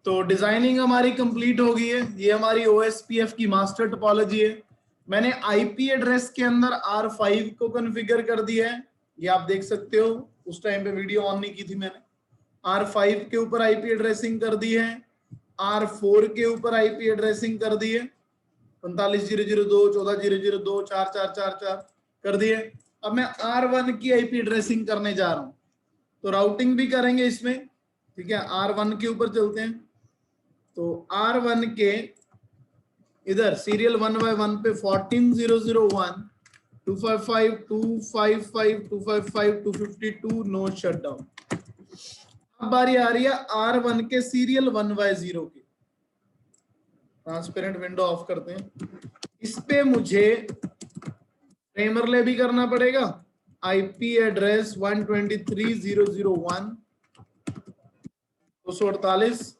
तो डिजाइनिंग हमारी कंप्लीट हो गई है। ये हमारी OSPF की मास्टर टोपोलॉजी है। मैंने आईपी एड्रेस के अंदर R5 को कॉन्फ़िगर कर दिया है, ये आप देख सकते हो। उस टाइम पे वीडियो ऑन नहीं की थी मैंने। R5 के ऊपर आईपी एड्रेसिंग कर दी है, R4 के ऊपर आईपी एड्रेसिंग कर दी है, 45.0.0.2 14.0.0.2 4.4.4.4 कर दिए। अब मैं R1 की आईपी एड्रेसिंग करने जा रहा हूं, तो राउटिंग भी करेंगे इसमें, ठीक है। R1 के ऊपर चलते हैं। तो R1 के इधर सीरियल 1/1 पे 14.0.0.1 255 255 255 252 नो शटडाउन। अब बारी आ रही है R1 के सीरियल 1/0 की। ट्रांसपेरेंट विंडो ऑफ करते हैं। इस पे मुझे फ्रेमरले भी करना पड़ेगा। IP address 123.0.0.1 248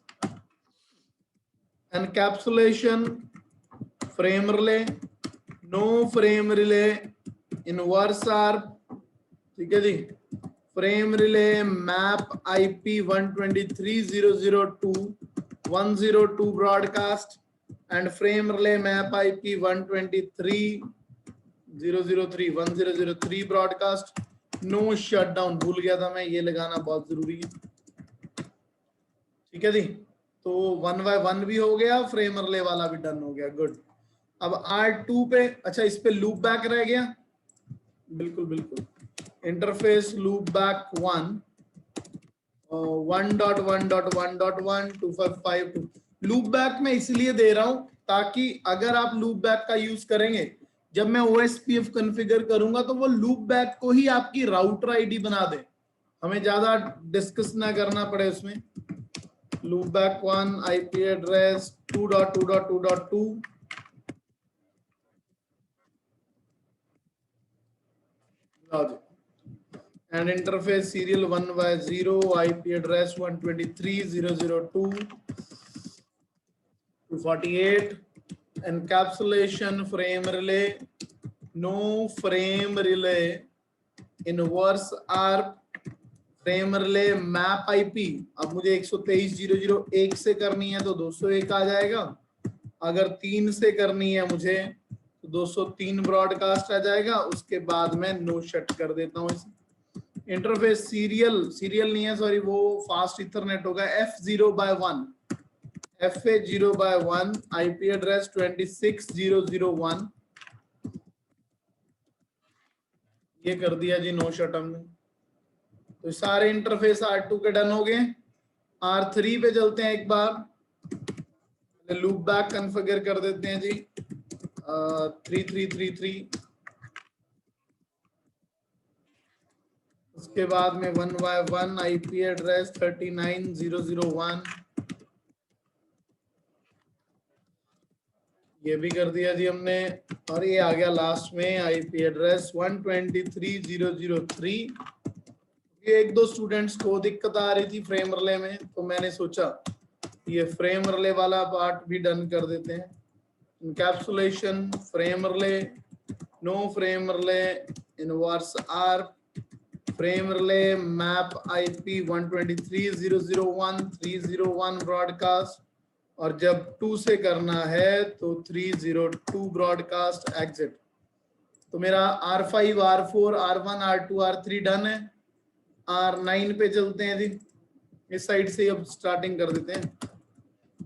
encapsulation frame relay, no frame relay, inverse ARP, ठीक है जी। Frame relay map IP 123.0.0.2 broadcast and frame relay map IP 123.0.0.3 broadcast. No shutdown, भूल गया था मैं, ये लगाना बहुत जरूरी है, ठीक है जी। तो 1/1 भी हो गया, फ्रेम रिले वाला भी डन हो गया, गुड। अब R2 पे, अच्छा इस पे लूप बैक रह गया, बिल्कुल बिल्कुल। Interface loop back 1.1.1.1 255 loop back मैं इसलिए दे रहा हूं ताकि अगर आप लूप बैक का यूज करेंगे, जब मैं OSPF कॉन्फ़िगर करूंगा तो वो लूप बैक को ही आपकी राउटर आईडी बना दे, हमें ज्यादा डिस्कस ना करना पड़े उसमें। Loop back 1 IP address 2.2.2.2 and interface serial 1/0 IP address 123.0.0.2 248 encapsulation frame relay, no frame relay, inverse ARP frame relay map IP. अब मुझे 123.0.0.1 से करनी है तो 201 आ जाएगा, अगर 3 से करनी है मुझे तो 203 ब्रॉडकास्ट आ जाएगा। उसके बाद मैं नो शट कर देता हूँ इसे। इंटरफेस सीरियल नहीं है, सॉरी, वो फास्ट इथरनेट होगा। F0/1 FA0/1 आईपी एड्रेस 26.0.0.1 ये कर दिया जी, नो शट हमने। तो सारे इंटरफेस R2 के डन हो गए। R3 पे चलते हैं एक बार, लूप बैक कॉन्फ़िगर कर देते हैं जी 3333। उसके बाद में 1/1 आईपी एड्रेस 39.0.0.1 ये भी कर दिया जी हमने। और ये आ गया लास्ट में आईपी एड्रेस 123.0.0.3। ये एक दो स्टूडेंट्स को दिक्कत आ रही थी फ्रेम रिले में, तो मैंने सोचा ये फ्रेम रिले वाला पार्ट भी डन कर देते हैं। Encapsulation frame relay, no frame relay, inverse ARP frame relay map IP 123.0.0.1 301 broadcast, और जब 2 से करना है तो 302 ब्रॉडकास्ट एग्जिट। तो मेरा R5 R4 R1 R2 R3 done है। R9 पे चलते हैं जी, इस साइड से अब स्टार्टिंग कर देते हैं।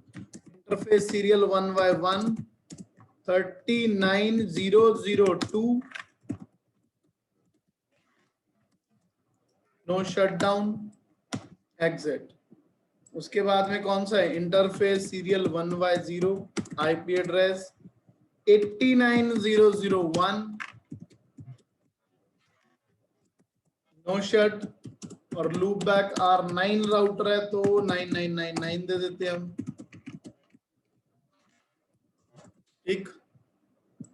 Interface serial 1/1 39.0.0.2 no shutdown exit. उसके बाद में कौन सा है, interface serial 1/0 IP address 89.0.0.1 no shut, और लूप बैक R9 राउटर है तो 9999 दे देते हैं हम, ठीक।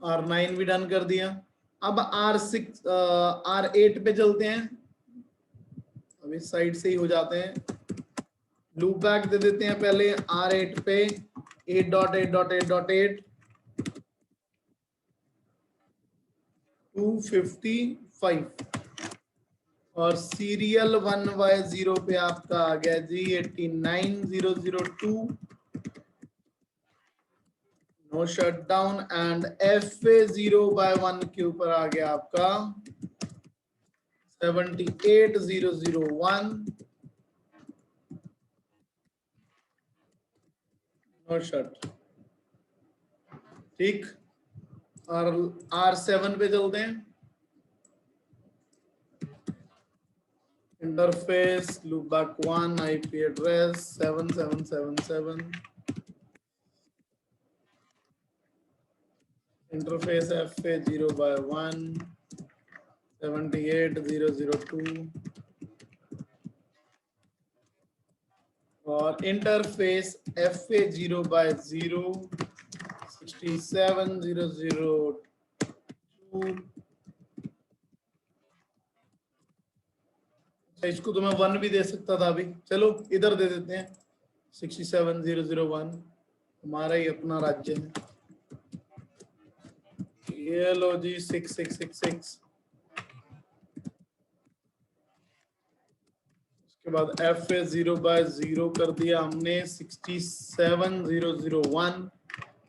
R9 भी डन कर दिया। अब R8 पे चलते हैं, अब इस साइड से ही हो जाते हैं। लूप बैक दे देते हैं पहले R8 पे 8.8.8.8 255 और सीरियल 1/0 पे आपका आ गया जी 89002, नो शटडाउन। एंड FA0/1 के ऊपर आ गया आपका 78001, नो शट। ठीक, और R7 पे चलते हैं। Interface loopback 1, IP address 7777, interface FA0/1 78002, और इंटरफेस FA0/0 67002। इसको तो मैं 1 भी दे सकता था अभी, चलो इधर दे देते हैं 67001, हमारा ही अपना राज्य है। ये लो जी 6666। उसके बाद FA0/0 कर दिया हमने 67001।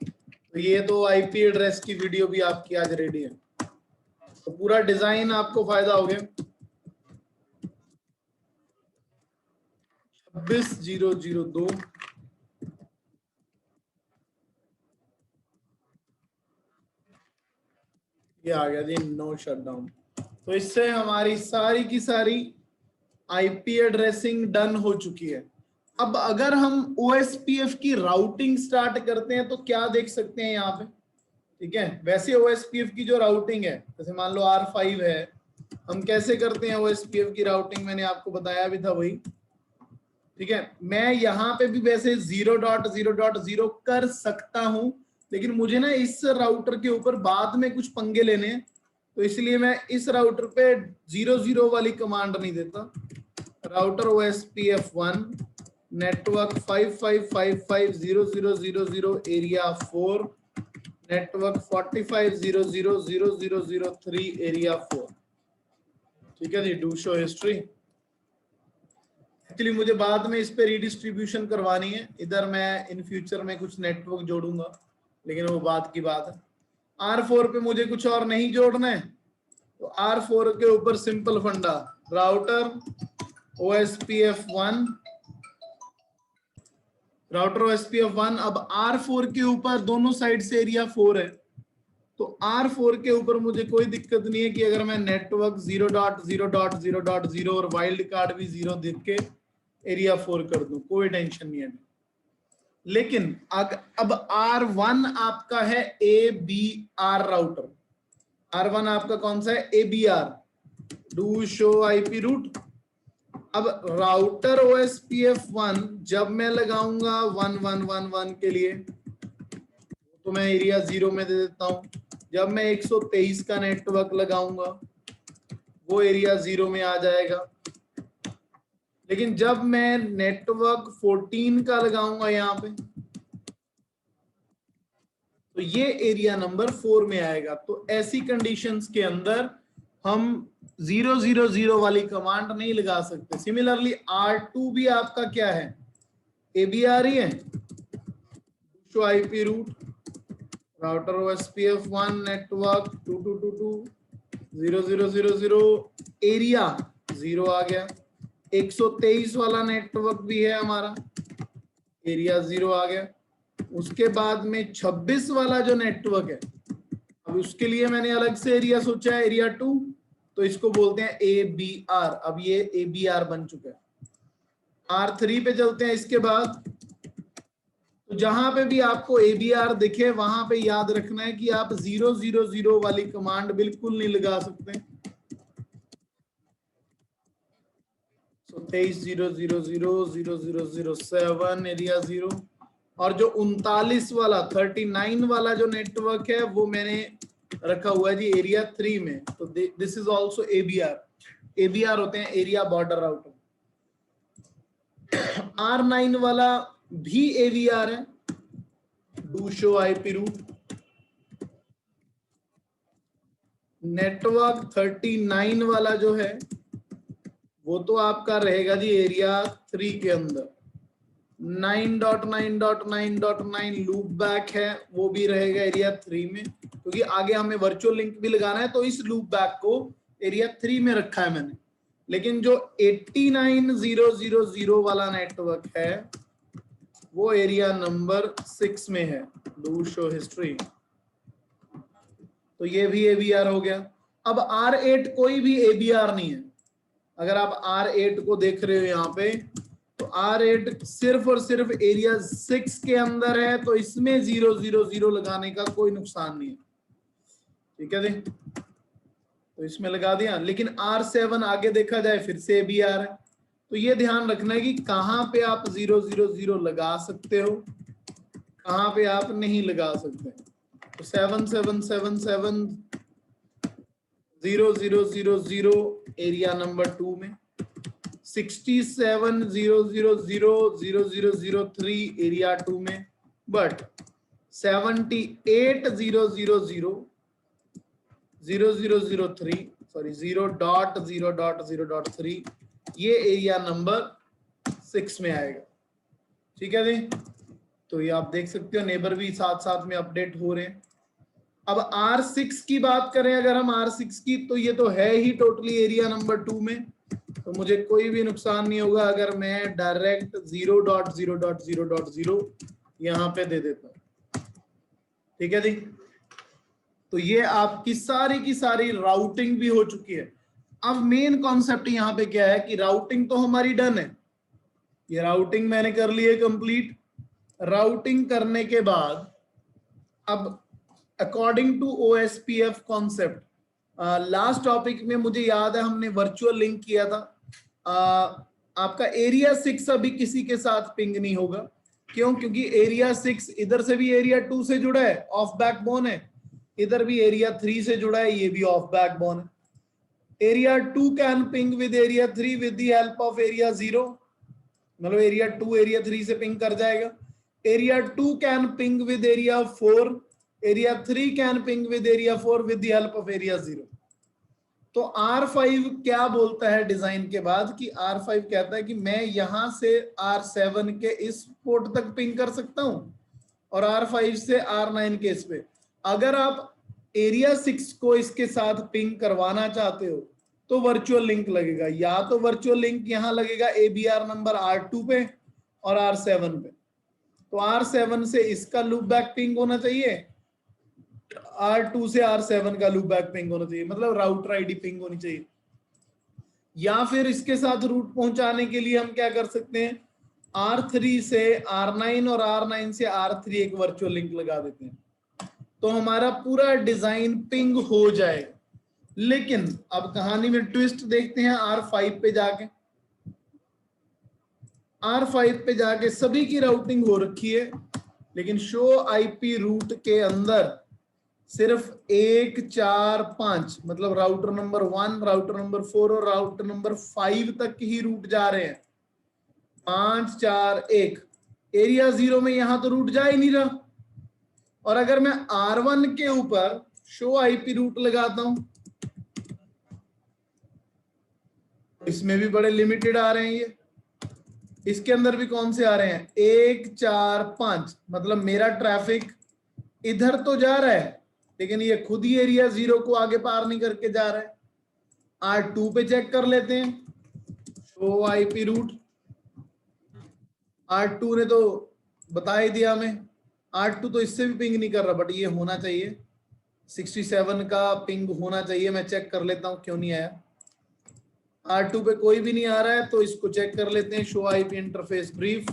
तो ये तो IP एड्रेस की वीडियो भी आपकी आज रेडी है, तो पूरा डिजाइन आपको फायदा हो गया। 26002, ये आ गया जी नो शटडाउन। तो इससे हमारी सारी की सारी IP एड्रेसिंग डन हो चुकी है। अब अगर हम OSPF की राउटिंग स्टार्ट करते हैं तो क्या देख सकते हैं यहाँ पे, ठीक है। वैसे OSPF की जो राउटिंग है, जैसे मान लो R5 है, हम कैसे करते हैं OSPF की राउटिंग, मैंने आपको बताया भी था वही, ठीक है। मैं यहाँ पे भी वैसे 0.0.0 कर सकता हूं, लेकिन मुझे ना इस राउटर के ऊपर बाद में कुछ पंगे लेने हैं, तो इसलिए मैं इस राउटर पे 00 वाली कमांड नहीं देता। Router OSPF1 network 55550000 area 4, network 45000003 area 4, ठीक है जी। Do show history. एक्चुअली मुझे बाद में इस पे रीडिस्ट्रीब्यूशन करवानी है, इधर मैं इन फ्यूचर में कुछ नेटवर्क जोड़ूंगा, लेकिन वो बात की बात है। R4 पे मुझे कुछ और नहीं जोड़ना है, तो R4 के ऊपर सिंपल फंडा, राउटर OSPF1, राउटर OSPF1। अब R4 के ऊपर दोनों साइड से एरिया 4 है, तो R4 के ऊपर मुझे कोई दिक्कत नहीं है कि अगर मैं नेटवर्क 0.0.0.0 और वाइल्ड कार्ड भी 0 देख के एरिया 4 कर दूं, कोई टेंशन नहीं है। लेकिन अब R1 आपका है ABR राउटर, R1 आपका कौन सा है, ABR, do show IP route. अब राउटर OSPF1 जब मैं लगाऊंगा 1111 के लिए, तो मैं एरिया 0 में दे देता हूं। जब मैं 123 का नेटवर्क लगाऊंगा, वो एरिया 0 में आ जाएगा। लेकिन जब मैं नेटवर्क 14 का लगाऊंगा यहाँ पे, तो ये एरिया नंबर 4 में आएगा। तो ऐसी कंडीशंस के अंदर हम 000 वाली कमांड नहीं लगा सकते। सिमिलरली R2 भी आपका क्या है, ABR ही है, show IP route, router OSPF1 network 2222.0.0.0.0 area 0 आ गया। 123 वाला नेटवर्क भी है हमारा, एरिया 0 आ गया। उसके बाद में 26 वाला जो नेटवर्क है, अब उसके लिए मैंने अलग से एरिया सोचा है, एरिया 2, तो इसको बोलते हैं ABR। अब ये ABR बन चुका है। R3 पे चलते हैं इसके बाद। तो जहां पे भी आपको ABR दिखे, वहां पे याद रखना है कि आप 000 वाली कमांड बिल्कुल नहीं लगा सकते। 23.0.0.0.0.0.7 एरिया 0। और जो 39 वाला 39 वाला जो नेटवर्क है, वो मैंने रखा हुआ है जी एरिया 3 में। तो this is also ABR। ABR होते हैं एरिया बॉर्डर राउटर। R9 वाला भी ABR है, do show IP route. Network 39 वाला जो है, वो तो आपका रहेगा जी एरिया 3 के अंदर। 9.9.9.9 लूप बैक है, वो भी रहेगा एरिया 3 में, क्योंकि आगे हमें वर्चुअल लिंक भी लगाना है, तो इस लूप बैक को एरिया 3 में रखा है मैंने। लेकिन जो 89000 वाला नेटवर्क है वो एरिया नंबर 6 में है। डू शो हिस्ट्री, तो ये भी ABR हो गया। अब R8 कोई भी ABR नहीं है। अगर आप R8 को देख रहे हो यहाँ पे, तो R8 सिर्फ और सिर्फ एरिया 6 के अंदर है, तो इसमें 000 लगाने का कोई नुकसान नहीं है। ठीक है जी, तो इसमें लगा दिया। लेकिन R7 आगे देखा जाए फिर से ABR है, तो ये ध्यान रखना है कि कहां पे आप 000 लगा सकते हो, कहां पे आप नहीं लगा सकते। तो 7777 एरिया नंबर 2 में, 67000003 एरिया 2 में, बट 780000003 सॉरी 0.0.0.3 ये एरिया नंबर 6 में आएगा। ठीक है जी, तो ये आप देख सकते हो नेबर भी साथ साथ में अपडेट हो रहे हैं। अब R6 की बात करें अगर हम R6 की, तो ये तो है ही टोटली एरिया नंबर 2 में, तो मुझे कोई भी नुकसान नहीं होगा अगर मैं डायरेक्ट 0.0.0.0 यहाँ पे दे देता हूँ। ठीक है जी, तो ये आपकी सारी की सारी राउटिंग भी हो चुकी है। अब मेन कॉन्सेप्ट यहाँ पे क्या है कि राउटिंग तो हमारी डन है, ये राउटिंग मैंने कर ली है कंप्लीट। राउटिंग करने के बाद अब according to OSPF concept, last topic में मुझे याद है हमने वर्चुअल लिंक किया था। आपका एरिया 6 अभी किसी के साथ पिंग नहीं होगा। क्यों? क्योंकि एरिया 6 इधर से भी एरिया 2 से जुड़ा है, ऑफ बैकबोन है, इधर भी एरिया 3 से जुड़ा है, ये भी ऑफ बैकबोन है। Area 2 can ping with area 3 with the help of area 0, मतलब एरिया 2 एरिया 3 से पिंग कर जाएगा। Area 2 can ping with area 4, area 3 can ping with area 4 with the help of area 0। तो R5 क्या बोलता है design के बाद कि R5 कहता है कि मैं यहां से R7 के इस पोर्ट तक पिंग कर सकता हूं और R5 से R9 के इस पे। अगर आप एरिया 6 को इसके साथ पिंग करवाना चाहते हो तो वर्चुअल लिंक लगेगा, या तो वर्चुअल लिंक यहां लगेगा ABR नंबर R2 पे और R7 पे। तो R7 से इसका लूप बैक पिंग होना चाहिए, R2 से R7 का लूप बैक पिंग होना चाहिए, मतलब राउटर आईडी पिंग होनी चाहिए। या फिर इसके साथ रूट पहुंचाने के लिए हम क्या कर सकते हैं, R3 से R9 और R9 से R3 एक वर्चुअल लिंक लगा देते हैं, तो हमारा पूरा डिजाइन पिंग हो जाएगा। लेकिन अब कहानी में ट्विस्ट देखते हैं R5 पे जाके। R5 पे जाके सभी की राउटिंग हो रखी है, लेकिन शो IP रूट के अंदर सिर्फ 1 4 5 मतलब राउटर नंबर 1, राउटर नंबर 4 और राउटर नंबर 5 तक ही रूट जा रहे हैं। 5 4 1 एरिया 0 में यहां तो रूट जा ही नहीं रहा। और अगर मैं R1 के ऊपर शो IP रूट लगाता हूं, इसमें भी बड़े लिमिटेड आ रहे हैं ये। इसके अंदर भी कौन से आ रहे हैं, 1 4 5, मतलब मेरा ट्रैफिक इधर तो जा रहा है लेकिन ये खुद ही एरिया 0 को आगे पार नहीं करके जा रहा है। R2 पे चेक कर लेते हैं, शो IP रूट। R2 ने तो बता ही दिया हमें, R2 तो इससे भी पिंग नहीं कर रहा, बट ये होना चाहिए 67 का पिंग होना चाहिए। मैं चेक कर लेता हूं क्यों नहीं आया। R2 पे कोई भी नहीं आ रहा है, तो इसको चेक कर लेते हैं, शो IP इंटरफेस ब्रीफ।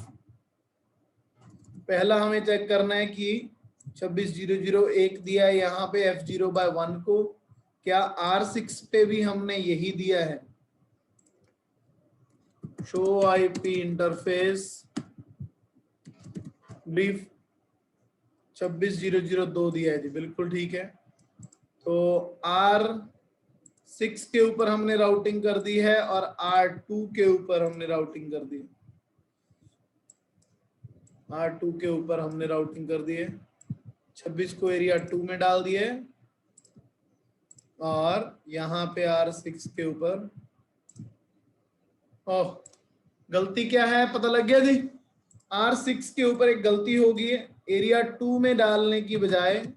पहला हमें चेक करना है कि 26001 दिया है यहाँ पे F0/1 को, क्या R6 पे भी हमने यही दिया है, शो IP इंटरफेस ब्रीफ 26002 दिया है जी, बिल्कुल ठीक है। तो R6 के ऊपर हमने राउटिंग कर दी है और R2 के ऊपर हमने राउटिंग कर दी है, R2 के ऊपर हमने राउटिंग कर दी है। 26 को एरिया 2 में डाल दिए और यहाँ पे R6 के ऊपर ओह, गलती क्या है पता लग गया जी। R6 के ऊपर एक गलती होगी है, एरिया 2 में डालने की बजाय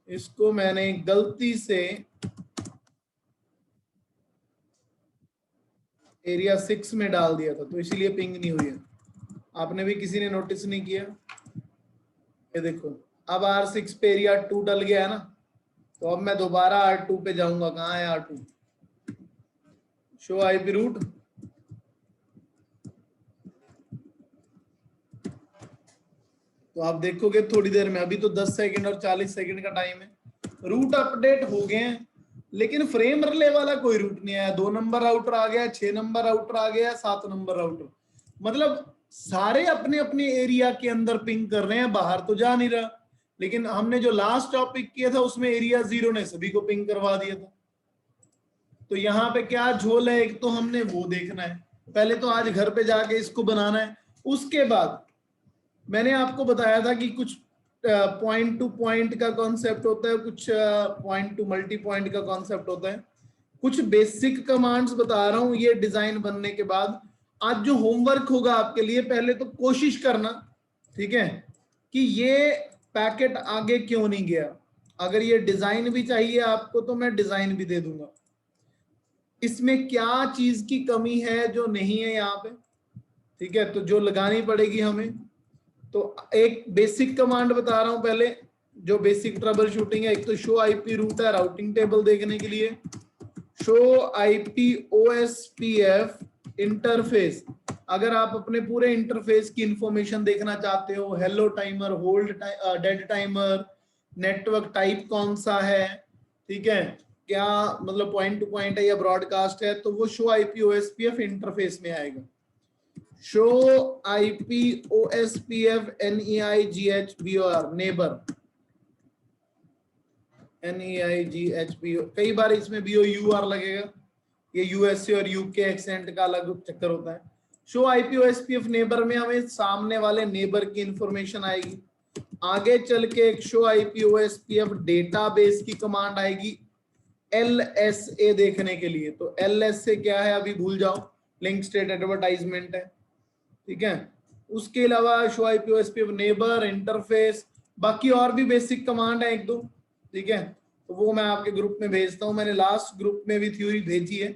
इसको मैंने गलती से एरिया 6 में डाल दिया था, तो इसीलिए पिंग नहीं हुई है। आपने भी किसी ने नोटिस नहीं किया? ये देखो, अब R6 पे एरिया 2 डल गया है ना, तो अब मैं दोबारा R2 पे जाऊंगा। कहाँ है R2? Show IP root. तो आप देखोगे थोड़ी देर में, अभी तो 10 सेकंड और 40 सेकंड का टाइम है, रूट अपडेट हो गए हैं, लेकिन फ्रेम रिले वाला कोई रूट नहीं आया। 2 नंबर राउटर आ गया, 6 नंबर राउटर आ गया, 7 नंबर राउटर। मतलब सारे अपने अपने एरिया के अंदर पिंग कर रहे हैं, बाहर तो जा नहीं रहा। लेकिन हमने जो लास्ट टॉपिक किया था उसमें एरिया 0 ने सभी को पिंग करवा दिया था। तो यहाँ पे क्या झोल है, एक तो हमने वो देखना है। पहले तो आज घर पे जाके इसको बनाना है, उसके बाद मैंने आपको बताया था कि कुछ पॉइंट टू पॉइंट का कॉन्सेप्ट होता है, कुछ पॉइंट टू मल्टी पॉइंट का कॉन्सेप्ट होता है। कुछ बेसिक कमांड्स बता रहा हूं ये डिजाइन बनने के बाद। आज जो होमवर्क होगा आपके लिए, पहले तो कोशिश करना, ठीक है, कि ये पैकेट आगे क्यों नहीं गया। अगर ये डिजाइन भी चाहिए आपको तो मैं डिजाइन भी दे दूंगा। इसमें क्या चीज की कमी है जो नहीं है यहाँ पे, ठीक है, तो जो लगानी पड़ेगी हमें। तो एक बेसिक कमांड बता रहा हूं पहले, जो बेसिक ट्रबल शूटिंग है। एक तो शो आईपी रूट है राउटिंग टेबल देखने के लिए। शो आईपी ओएसपीएफ इंटरफेस, अगर आप अपने पूरे इंटरफेस की इंफॉर्मेशन देखना चाहते हो, hello timer, hold dead timer, network type कौन सा है, ठीक है, क्या मतलब पॉइंट टू पॉइंट है या ब्रॉडकास्ट है, तो वो शो आईपी ओएसपीएफ इंटरफेस में आएगा। Show IP OSPF NEIGHBOR neighbour, NEIGHBO, कई बार इसमें BOUR लगेगा, ये यूएसए और यूके एक्सेंट का अलग चक्कर होता है। शो आईपी ओएसपीएफ नेबर में हमें सामने वाले नेबर की इंफॉर्मेशन आएगी। आगे चल के एक शो आईपी ओएसपीएफ डेटाबेस की कमांड आएगी LSA देखने के लिए। तो LSA क्या है अभी भूल जाओ, लिंक स्टेट एडवर्टाइजमेंट है, ठीक है। उसके अलावा show IP OSPF neighbour interface, बाकी और भी बेसिक कमांड है एक दो, ठीक है, तो वो मैं आपके ग्रुप में भेजता हूं। मैंने लास्ट ग्रुप में भी थ्योरी भेजी है,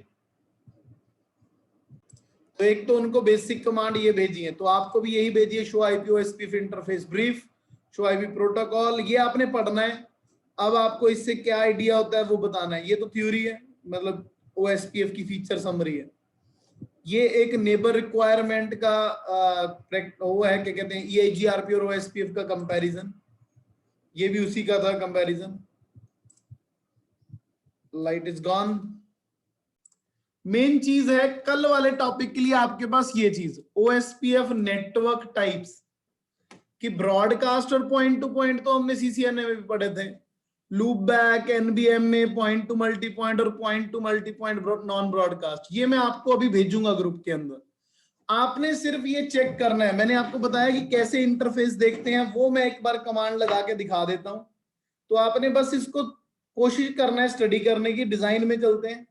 तो एक तो उनको बेसिक कमांड ये भेजी है, तो आपको भी यही भेजिए, show IP OSPF interface brief, show IP protocol, ये आपने पढ़ना है। अब आपको इससे क्या आइडिया होता है वो बताना है। ये तो थ्योरी है, मतलब ओएसपीएफ की फीचर समरी है। ये एक नेबर रिक्वायरमेंट का वो है, क्या कहते हैं, EIGRP और OSPF का कंपैरिजन, ये भी उसी का था comparison. Light is gone. Main चीज है कल वाले टॉपिक के लिए आपके पास ये चीज, OSPF नेटवर्क टाइप्स कि ब्रॉडकास्ट और पॉइंट टू पॉइंट तो हमने CCNA में भी पढ़े थे, लूप बैक NBM में पॉइंट टू मल्टी पॉइंट और point two multi point non broadcast, ये मैं आपको अभी भेजूंगा ग्रुप के अंदर। आपने सिर्फ ये चेक करना है, मैंने आपको बताया कि कैसे इंटरफेस देखते हैं, वो मैं एक बार कमांड लगा के दिखा देता हूं। तो आपने बस इसको कोशिश करना है स्टडी करने की। डिजाइन में चलते हैं।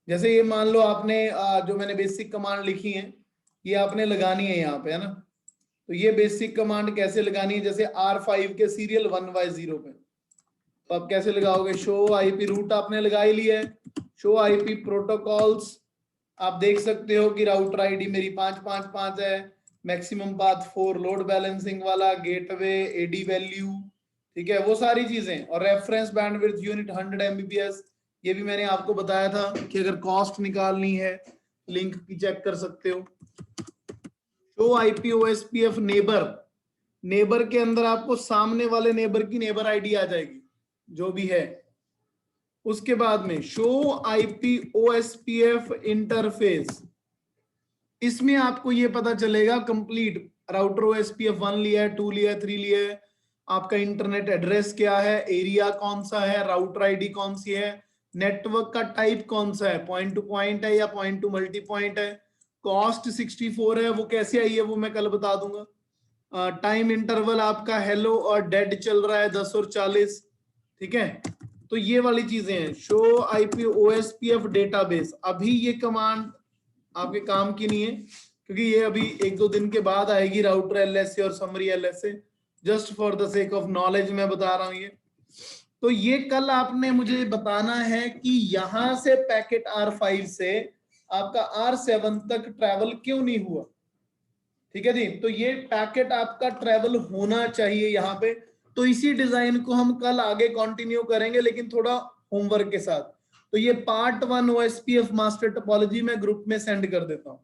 जैसे ये मान लो आपने जो मैंने बेसिक कमांड लिखी है ये आपने लगानी है यहाँ पे, है ना। तो ये बेसिक कमांड कैसे लगानी है, जैसे R5 के सीरियल 1/0 पे, तो आप कैसे लगाओगे, शो आईपी रूट आपने लगा ही लिया है, शो आईपी प्रोटोकॉल्स, आप देख सकते हो कि राउटर आईडी मेरी 555 है, मैक्सिमम पाथ 4, लोड बैलेंसिंग वाला, गेटवे, एडी वैल्यू, ठीक है, वो सारी चीजें, और रेफरेंस बैंडविड्थ यूनिट 100 Mbps। ये भी मैंने आपको बताया था कि अगर कॉस्ट निकालनी है लिंक की चेक कर सकते हो। Show IP OSPF neighbour, neighbour के अंदर आपको सामने वाले नेबर की नेबर आईडी आ जाएगी जो भी है। उसके बाद में शो आईपी ओएसपीएफ इंटरफेस, इसमें आपको ये पता चलेगा कंप्लीट राउटर OSPF 1 लिया है, 2 लिया है, 3 लिया है, आपका इंटरनेट एड्रेस क्या है, एरिया कौन सा है, राउटर आईडी कौन सी है, नेटवर्क का टाइप कौन सा है, पॉइंट टू पॉइंट है या पॉइंट टू मल्टी पॉइंट है, कॉस्ट 64 है, वो कैसे आई है वो मैं कल बता दूंगा। टाइम इंटरवल आपका हेलो और डेड चल रहा है 10 और 40, ठीक है। तो ये वाली चीजें हैं। शो आईपी ओएसपीएफ डेटाबेस, अभी ये कमांड आपके काम की नहीं है, क्योंकि ये अभी 1-2 दिन के बाद आएगी राउटर एलएसए और summary LSA. Just for the sake of knowledge मैं बता रहा हूं ये। तो ये कल आपने मुझे बताना है कि यहां से पैकेट R5 से आपका R7 तक ट्रैवल क्यों नहीं हुआ। ठीक है जी, तो ये पैकेट आपका ट्रैवल होना चाहिए यहाँ पे। तो इसी डिजाइन को हम कल आगे कंटिन्यू करेंगे, लेकिन थोड़ा होमवर्क के साथ। तो ये पार्ट 1 OSPF मास्टर टोपोलॉजी मैं ग्रुप में सेंड कर देता हूं।